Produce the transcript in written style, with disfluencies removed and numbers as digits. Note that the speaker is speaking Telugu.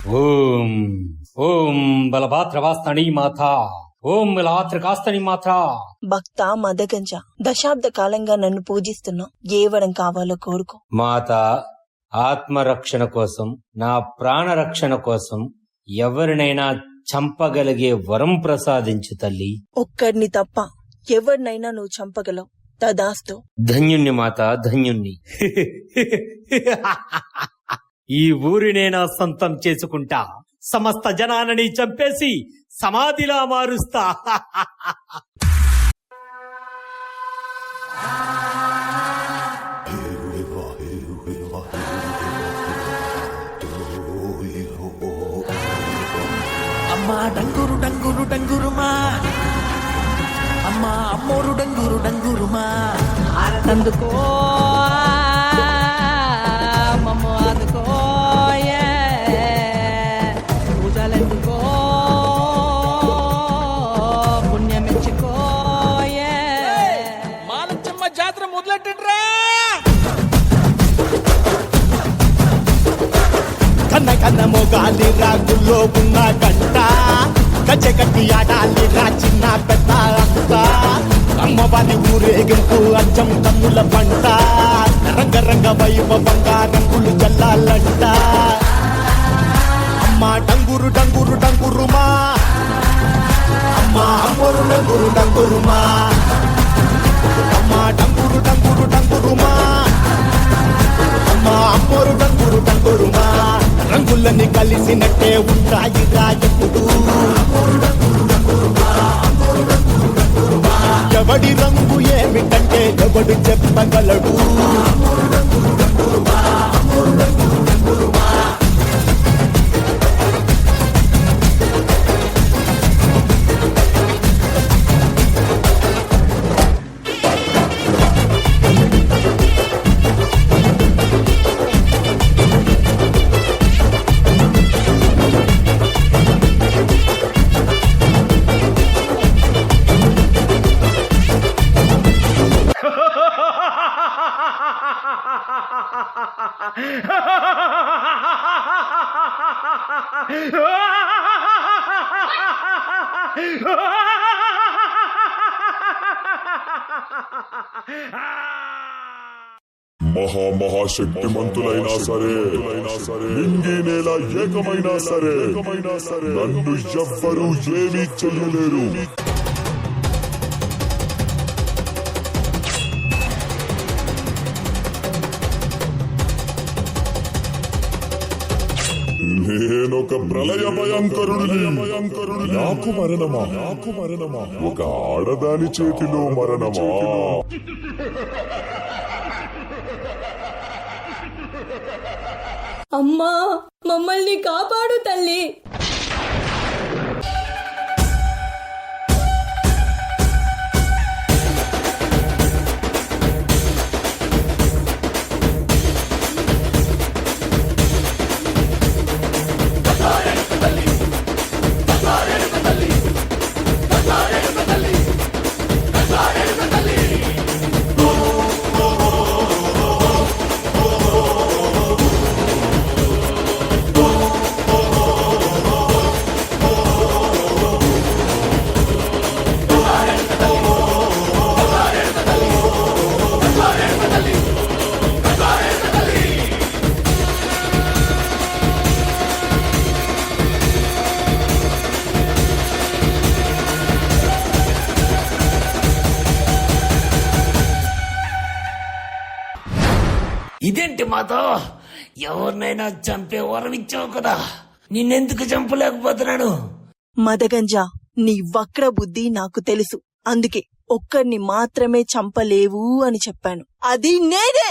ఓం ఓం బలభాద్రవాస్తని మాత, ఓం బలాత్రకాస్తని మాత. భక్త మదగంజ, దశాబ్ద కాలంగా నన్ను పూజిస్తున్నావు. ఏ వరం కావాలో కోరుకో. మాత, ఆత్మరక్షణ కోసం, నా ప్రాణరక్షణ కోసం ఎవరినైనా చంపగలిగే వరం ప్రసాదించు తల్లి. ఒక్కడిని తప్ప ఎవరినైనా నువ్వు చంపగలవు. తదాస్తు. ధన్యుణ్ణి మాత, ధన్యుణ్ణి. ఈ ఊరినేనా సొంతం చేసుకుంటా, సమస్త జనాలని చంపేసి సమాధిలా మారుస్తా. అమ్మా డంగురు డంగురు డంగురుమా, అమ్మా అమ్మోరు డంగురు డంగురుమా. అందుకో మమ్మ అందుకో, పూజలెందుకో పుణ్యమెచ్చుకో. మాలచ్చమ్మ జాతర మొదలెట్టండ్రా. కన్న కన్న మొగాలి రాగుల్లో ఉన్న గంట, గజ్జె కట్టి ఆడాలి రా చిన్న పెద్ద అంతా. అమ్మవారి ఊరేగింపు అచ్చం కన్నుల పంట, రంగరంగ వైభవంగా రంగులు చల్లాలంట. అమ్మా డంగురు డంగురు డంగురుమా, అమ్మా అమ్మోరు డంగురు డంగురుమా, అమ్మా డంగురు డంగురు డంగురుమా, అమ్మా అమ్మోరు డంగురు డంగురుమా. రంగులన్నీ కలిసినట్టే ఉంటాయి రాజపుడు. ఎవడి రంగు ఏమిటంటే ఎవడు చెప్పగలడు. మహాశక్తిమంతులైనా సరే, నింగి నేల ఏకమైనా సరే, నన్ను ఎవ్వరూ ఏమీ చెయ్యలేరు. నేనొక ప్రళయ భయంకరుడిని. నాకు మరణమా? ఒక ఆడదాని చేతిలో మరణమా? అమ్మా, మమ్మల్ని కాపాడు తల్లి. ఇదేంటి మాతో ఎవరినైనా చంపే వరం ఇచ్చావు కదా, నిన్నెందుకు చంపలేకపోతున్నాను? మదగంజ, నీ వక్ర బుద్ధి నాకు తెలుసు. అందుకే ఒక్కడిని మాత్రమే చంపలేవు అని చెప్పాను. అది నేనే.